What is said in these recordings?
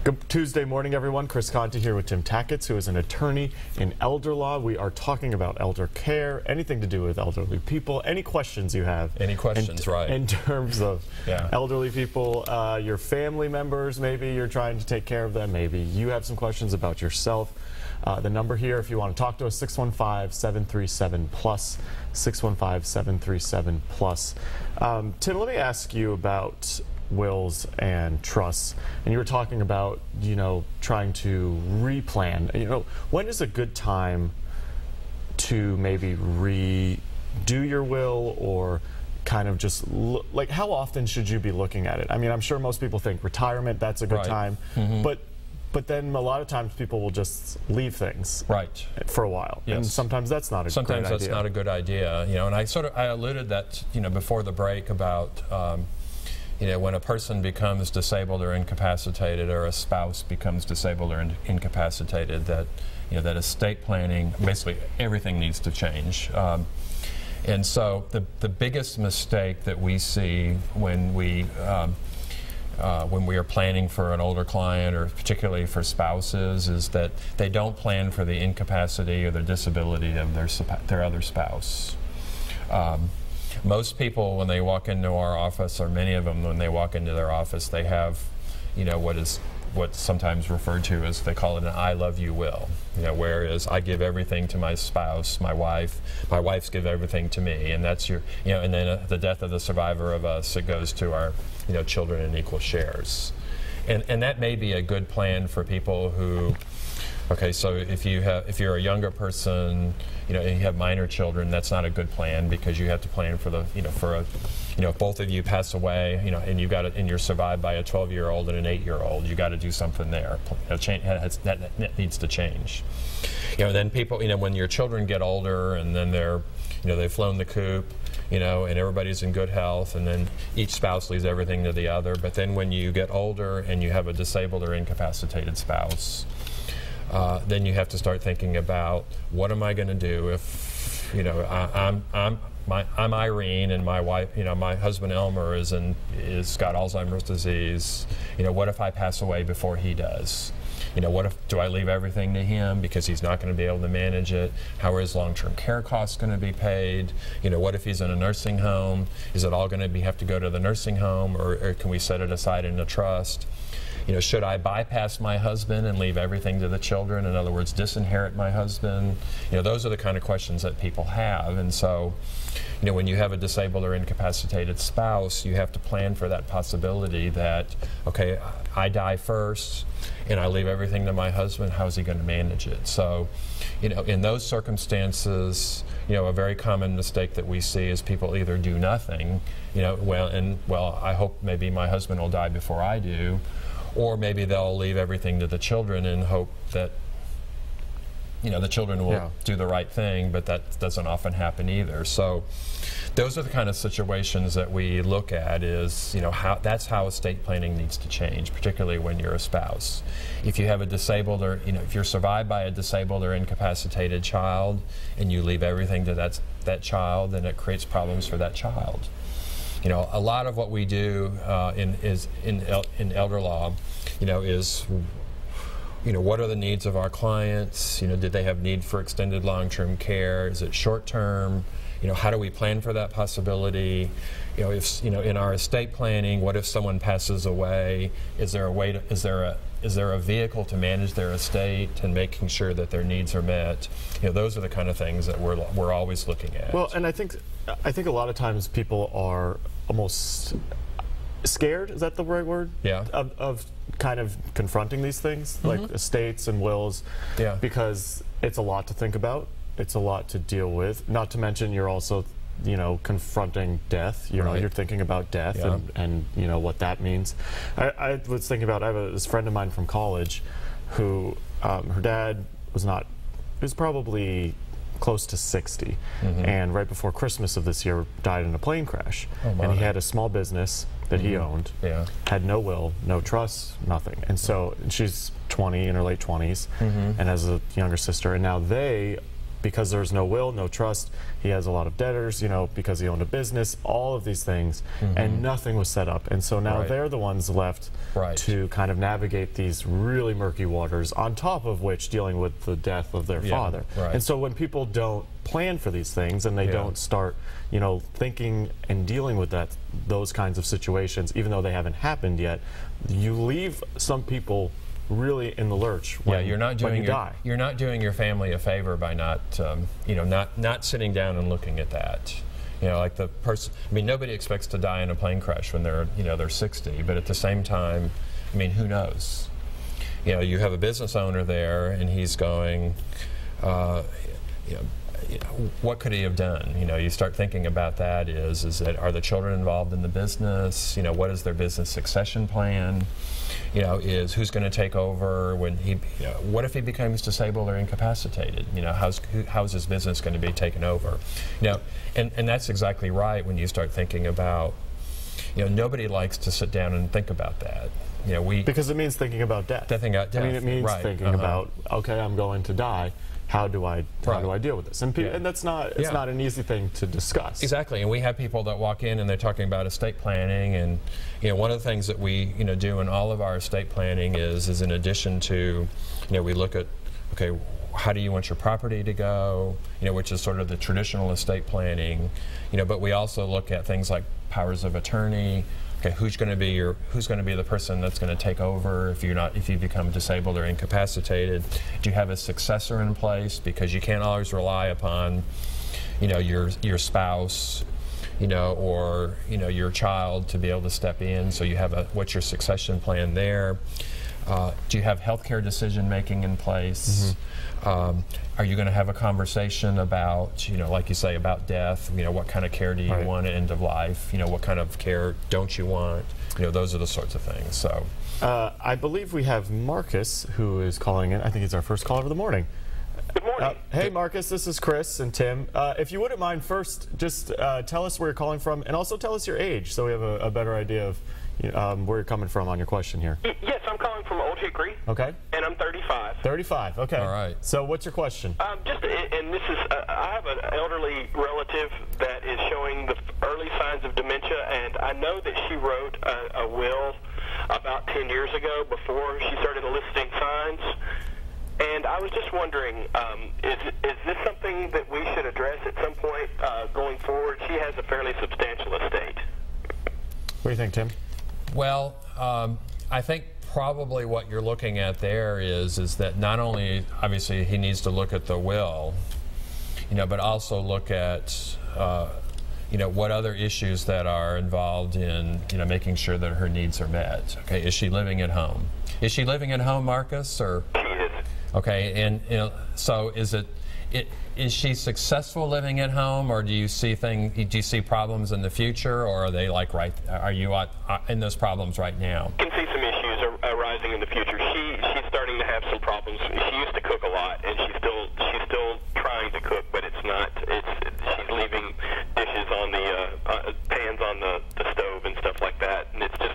Good Tuesday morning, everyone. Chris Conti here with Tim Tackett, who is an attorney in elder law. We are talking about elder care, anything to do with elderly people. Any questions you have? Any questions, right? In terms of elderly people, your family members, maybe you're trying to take care of them. Maybe you have some questions about yourself. The number here, if you want to talk to us, 615-737-PLUS, 615-737-PLUS. Tim, let me ask you about wills and trusts, and you were talking about, trying to replan. When is a good time to maybe redo your will, or kind of just like, how often should you be looking at it? I mean, I'm sure most people think retirement, that's a good time, but then a lot of times people will just leave things for a while, and sometimes that's not a good idea. Sometimes that's not a good idea, and I alluded that before the break about when a person becomes disabled or incapacitated, or a spouse becomes disabled or incapacitated, that that estate planning, basically everything needs to change. And so the biggest mistake that we see when we are planning for an older client, or particularly for spouses, is that they don't plan for the incapacity or the disability of their other spouse. Most people, when they walk into our office, or many of them when they walk into their office, they have what's sometimes referred to as, they call it an I love you will. Whereas I give everything to my spouse, my wife's give everything to me, and that's your, and then at the death of the survivor of us, it goes to our children in equal shares. And that may be a good plan for people who, so if you're a younger person, and you have minor children, that's not a good plan, because you have to plan for the, if both of you pass away, and you're survived by a 12-year-old and an 8-year-old, you got to do something there. That needs to change. Then people, when your children get older, and then they've flown the coop, and everybody's in good health, and then each spouse leaves everything to the other. But then when you get older and you have a disabled or incapacitated spouse, then you have to start thinking about, what am I going to do if I'm Irene, and my wife, my husband Elmer is got Alzheimer's disease. What if I pass away before he does? Do I leave everything to him because he's not going to be able to manage it? How are his long-term care costs going to be paid? What if he's in a nursing home? Is it all going to have to go to the nursing home, or can we set it aside in a trust? Should I bypass my husband and leave everything to the children? In other words, disinherit my husband? Those are the kind of questions that people have. And so, when you have a disabled or incapacitated spouse, you have to plan for that possibility that, okay, I die first and I leave everything to my husband. How's he going to manage it? So, in those circumstances, a very common mistake that we see is people either do nothing, I hope maybe my husband will die before I do, or maybe they'll leave everything to the children and hope that the children will do the right thing, but that doesn't often happen either. So those are the kind of situations that we look at, is that's how estate planning needs to change, particularly when you're a spouse. If you have a disabled, or if you're survived by a disabled or incapacitated child, and you leave everything to that child, then it creates problems for that child. A lot of what we do in elder law, is what are the needs of our clients? Did they have need for extended long-term care? Is it short-term? How do we plan for that possibility? If in our estate planning, what if someone passes away? Is there a vehicle to manage their estate and making sure that their needs are met? Those are the kind of things that we're always looking at. Well, and I think a lot of times people are almost scared, is that the right word? Yeah. Of kind of confronting these things, like estates and wills, because it's a lot to think about, it's a lot to deal with, not to mention you're also confronting death. You're thinking about death, and what that means. I was thinking about, I have this friend of mine from college who her dad was probably close to 60, and right before Christmas of this year died in a plane crash. And he had a small business that he owned, had no will, no trust, nothing. And so she's 20, in her late 20s, and has a younger sister, and now they because there's no will, no trust, he has a lot of debtors, you know, because he owned a business, all of these things, and nothing was set up. And so now they're the ones left to kind of navigate these really murky waters, on top of which dealing with the death of their father. And so when people don't plan for these things and they don't start, you know, thinking and dealing with those kinds of situations, even though they haven't happened yet, you leave some people really in the lurch when, you're not doing you're not doing your family a favor by not you know, not sitting down and looking at that. You know, like the person, I mean, nobody expects to die in a plane crash when they're, you know, they're 60, but at the same time, I mean, who knows? You know, you have a business owner there and he's going, you know, what could he have done? You know, you start thinking about that is that, are the children involved in the business? You know, what is their business succession plan? You know, is who's going to take over when he, you know, what if he becomes disabled or incapacitated? You know, how's his business going to be taken over? You know, and that's exactly right when you start thinking about, you know, nobody likes to sit down and think about that. You know, because it means thinking about death. Thinking about death. I mean, it means thinking about, okay, I'm going to die. How do I deal with this? And, and that's not it's not an easy thing to discuss. Exactly, and we have people that walk in and they're talking about estate planning, and you know, one of the things that we do in all of our estate planning is in addition to, you know, we look at, okay, how do you want your property to go? You know, which is sort of the traditional estate planning. You know, but we also look at things like powers of attorney. Okay, who's going to be the person that's going to take over if you become disabled or incapacitated? Do you have a successor in place? Because you can't always rely upon, you know, your spouse, you know, or you know, your child to be able to step in. So you have what's your succession plan there? Do you have healthcare decision making in place? Are you going to have a conversation about, you know, like you say, about death? You know, what kind of care do you want at end of life? You know, what kind of care don't you want? You know, those are the sorts of things. So, I believe we have Marcus who is calling in. I think he's our first caller of the morning. Good morning. Hey, Marcus, this is Chris and Tim. If you wouldn't mind, first, just tell us where you're calling from, and also tell us your age, so we have a better idea of where you're coming from on your question here. Yes, I'm calling from Old Hickory. Okay. And I'm 35. 35, okay. All right. So what's your question? And this is, I have an elderly relative that is showing the early signs of dementia, and I know that she wrote a will about 10 years ago before she started eliciting signs. And I was just wondering, is this something that we should address at some point going forward? She has a fairly substantial estate. What do you think, Tim? Well, I think probably what you're looking at there is that not only, obviously, he needs to look at the will, you know, but also look at, you know, what other issues that are involved in, you know, making sure that her needs are met. Okay, is she living at home? Is she living at home, Marcus, or? She is. Okay, and you know, so is she successful living at home, or do you see problems in the future, or are they like are you in those problems right now? I can see some issues arising in the future. She's starting to have some problems. She used to cook a lot, and she's still trying to cook, but it's not. She's leaving dishes on the pans on the stove and stuff like that, and it's just,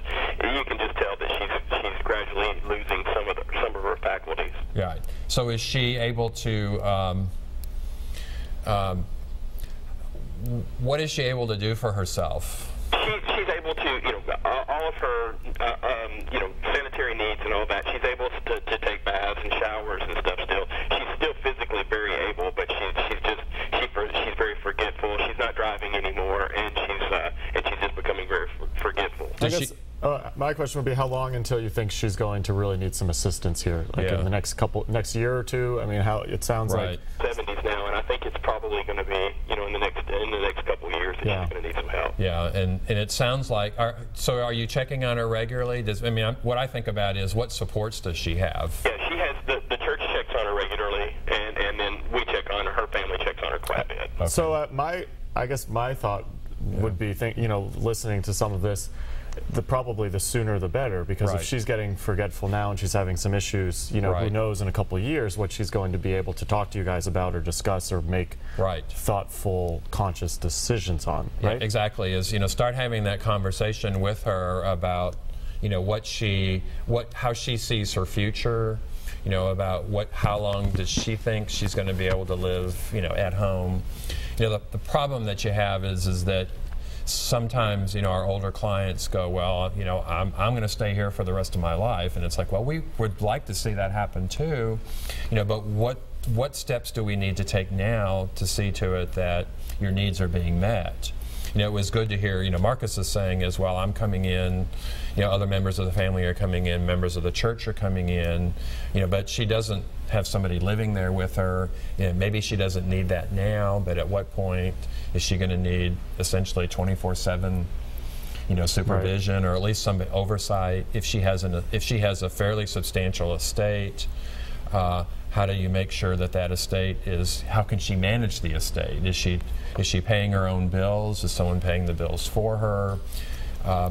you can just tell that she's gradually losing some of her faculties. Right. So is she able to? What is she able to do for herself? She's able to, you know, all of her, you know, sanitary needs and all that. She's able to take baths and showers and stuff. She's still physically very able, but she's very forgetful. She's not driving anymore, and she's just becoming very forgetful. I guess my question would be, how long until you think she's going to really need some assistance here? Like in the next year or two? I mean, how it sounds like 70s now, and I think it's probably going to be, you know, in the next couple of years that she's going to need some help. Yeah, and it sounds like. So are you checking on her regularly? What I think about is, what supports does she have? Yeah, she has the church checks on her regularly, and then we check on her. Her family checks on her quite a bit. Okay. So I guess my thought would be, you know, listening to some of this, probably the sooner the better, because if she's getting forgetful now and she's having some issues, you know, who knows in a couple of years what she's going to be able to talk to you guys about or discuss or make thoughtful, conscious decisions on. Right? Yeah, exactly. Is, you know, start having that conversation with her about, you know, how she sees her future. about how long does she think she's going to be able to live, at home. The problem that you have is that sometimes, our older clients go, well, I'm going to stay here for the rest of my life, and it's like, well, we would like to see that happen too, but what steps do we need to take now to see to it that your needs are being met? It was good to hear, Marcus is saying as well, I'm coming in, other members of the family are coming in, members of the church are coming in, but she doesn't have somebody living there with her. Maybe she doesn't need that now, but at what point is she going to need essentially 24/7, supervision, or at least some oversight? If she has a fairly substantial estate, how do you make sure that estate how can she manage the estate? Is she paying her own bills? Is someone paying the bills for her?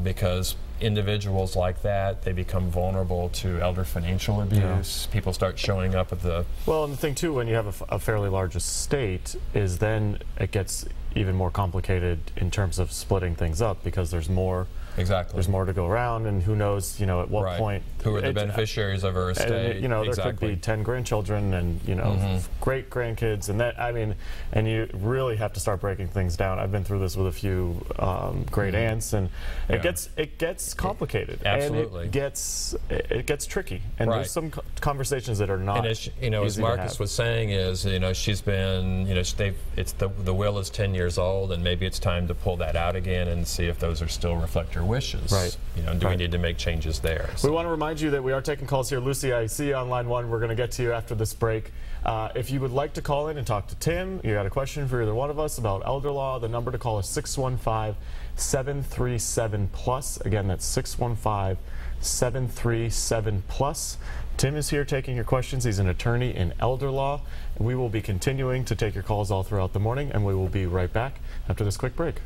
Because individuals like that, they become vulnerable to elder financial abuse. Yeah. People start showing up at the... Well, and the thing too, when you have a fairly large estate, is then it gets even more complicated in terms of splitting things up, because there's more... Exactly. There's more to go around, and who knows, at what point... Who are the beneficiaries of her estate? And, there could be 10 grandchildren and, great grandkids, and that, and you really have to start breaking things down. I've been through this with a few great aunts, and it gets complicated. Absolutely. And it gets tricky, and there's some conversations that are not. And as Marcus was saying, she's been, the will is 10 years old, and maybe it's time to pull that out again and see if those are still reflect your wishes. Right. Do we need to make changes there? So. We want to remind you that we are taking calls here. Lucy, I see you on line 1. We're going to get to you after this break. If you would like to call in and talk to Tim, you got a question for either one of us about elder law, the number to call is 615-737+. Again, that's 615-737+. Tim is here taking your questions. He's an attorney in elder law. We will be continuing to take your calls all throughout the morning, and we will be right back after this quick break.